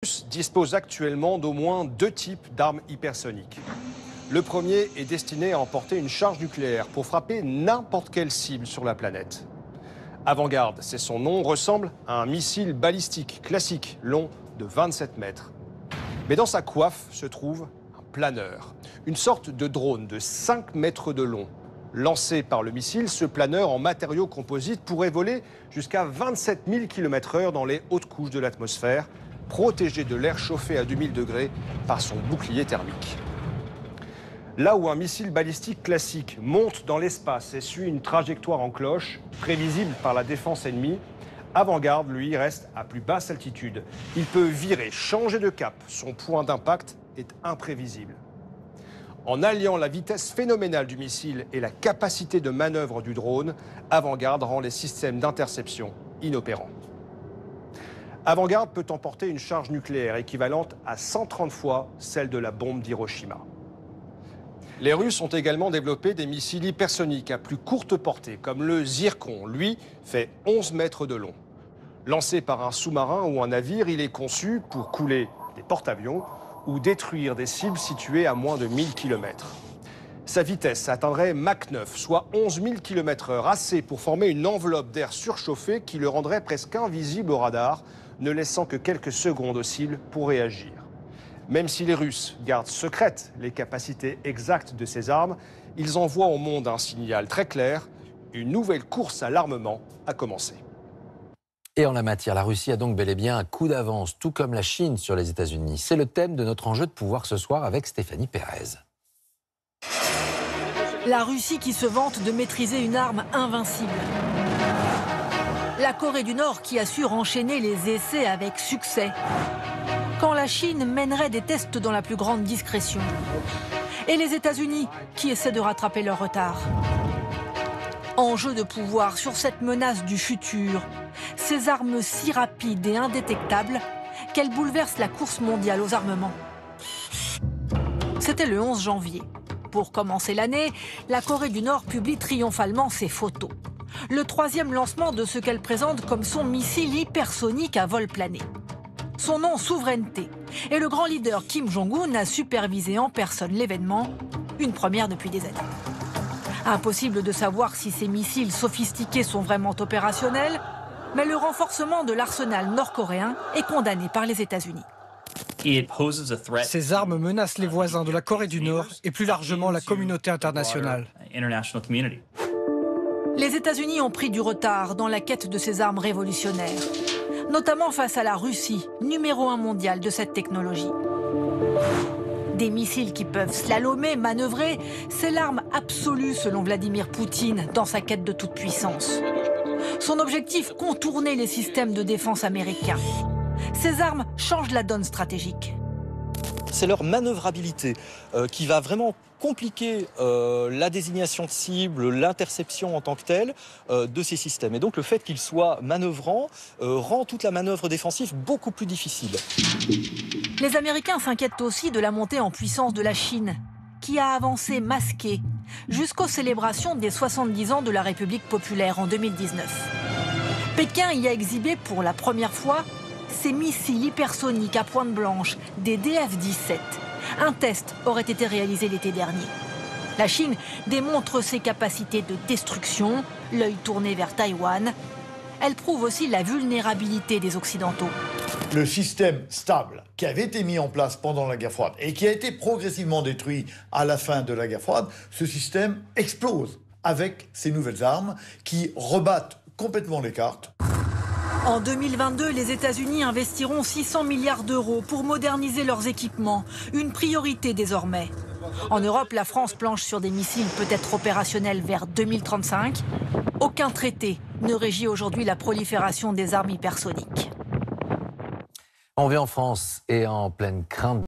Russes disposent actuellement d'au moins deux types d'armes hypersoniques. Le premier est destiné à emporter une charge nucléaire pour frapper n'importe quelle cible sur la planète. Avant-Garde, c'est son nom, ressemble à un missile balistique classique long de 27 mètres. Mais dans sa coiffe se trouve un planeur, une sorte de drone de 5 mètres de long. Lancé par le missile, ce planeur en matériaux composites pourrait voler jusqu'à 27 000 km/h dans les hautes couches de l'atmosphère, protégé de l'air chauffé à 2000 degrés par son bouclier thermique. Là où un missile balistique classique monte dans l'espace et suit une trajectoire en cloche, prévisible par la défense ennemie, Avant-Garde, lui, reste à plus basse altitude. Il peut virer, changer de cap. Son point d'impact est imprévisible. En alliant la vitesse phénoménale du missile et la capacité de manœuvre du drone, Avant-Garde rend les systèmes d'interception inopérants. Avant-Garde peut emporter une charge nucléaire équivalente à 130 fois celle de la bombe d'Hiroshima. Les Russes ont également développé des missiles hypersoniques à plus courte portée, comme le Zircon. Lui fait 11 mètres de long. Lancé par un sous-marin ou un navire, il est conçu pour couler des porte-avions ou détruire des cibles situées à moins de 1000 km. Sa vitesse atteindrait Mach 9, soit 11 000 km/h, assez pour former une enveloppe d'air surchauffé qui le rendrait presque invisible au radar, ne laissant que quelques secondes aux cibles pour réagir. Même si les Russes gardent secrètes les capacités exactes de ces armes, ils envoient au monde un signal très clair, une nouvelle course à l'armement a commencé. Et en la matière, la Russie a donc bel et bien un coup d'avance, tout comme la Chine sur les États-Unis. C'est le thème de notre enjeu de pouvoir ce soir avec Stéphanie Pérez. La Russie qui se vante de maîtriser une arme invincible. La Corée du Nord qui assure enchaîner les essais avec succès. Quand la Chine mènerait des tests dans la plus grande discrétion. Et les États-Unis qui essaient de rattraper leur retard. Enjeu de pouvoir sur cette menace du futur. Ces armes si rapides et indétectables qu'elles bouleversent la course mondiale aux armements. C'était le 11 janvier. Pour commencer l'année, la Corée du Nord publie triomphalement ses photos. Le troisième lancement de ce qu'elle présente comme son missile hypersonique à vol plané. Son nom, souveraineté. Et le grand leader Kim Jong-un a supervisé en personne l'événement, une première depuis des années. Impossible de savoir si ces missiles sophistiqués sont vraiment opérationnels, mais le renforcement de l'arsenal nord-coréen est condamné par les États-Unis. Ces armes menacent les voisins de la Corée du Nord et plus largement la communauté internationale. Les États-Unis ont pris du retard dans la quête de ces armes révolutionnaires, notamment face à la Russie, numéro 1 mondial de cette technologie. Des missiles qui peuvent slalomer, manœuvrer, c'est l'arme absolue selon Vladimir Poutine dans sa quête de toute puissance. Son objectif, contourner les systèmes de défense américains. Ces armes changent la donne stratégique. C'est leur manœuvrabilité qui va vraiment compliquer la désignation de cible, l'interception en tant que telle de ces systèmes. Et donc le fait qu'ils soient manœuvrants rend toute la manœuvre défensive beaucoup plus difficile. Les Américains s'inquiètent aussi de la montée en puissance de la Chine, qui a avancé masquée jusqu'aux célébrations des 70 ans de la République populaire en 2019. Pékin y a exhibé pour la première fois ces missiles hypersoniques à pointe blanche, des DF-17. Un test aurait été réalisé l'été dernier. La Chine démontre ses capacités de destruction, l'œil tourné vers Taïwan. Elle prouve aussi la vulnérabilité des Occidentaux. Le système stable qui avait été mis en place pendant la guerre froide et qui a été progressivement détruit à la fin de la guerre froide, ce système explose avec ces nouvelles armes qui rebattent complètement les cartes. En 2022, les États-Unis investiront 600 milliards d'euros pour moderniser leurs équipements, une priorité désormais. En Europe, la France planche sur des missiles peut-être opérationnels vers 2035. Aucun traité ne régit aujourd'hui la prolifération des armes hypersoniques. On vit en France et en pleine crainte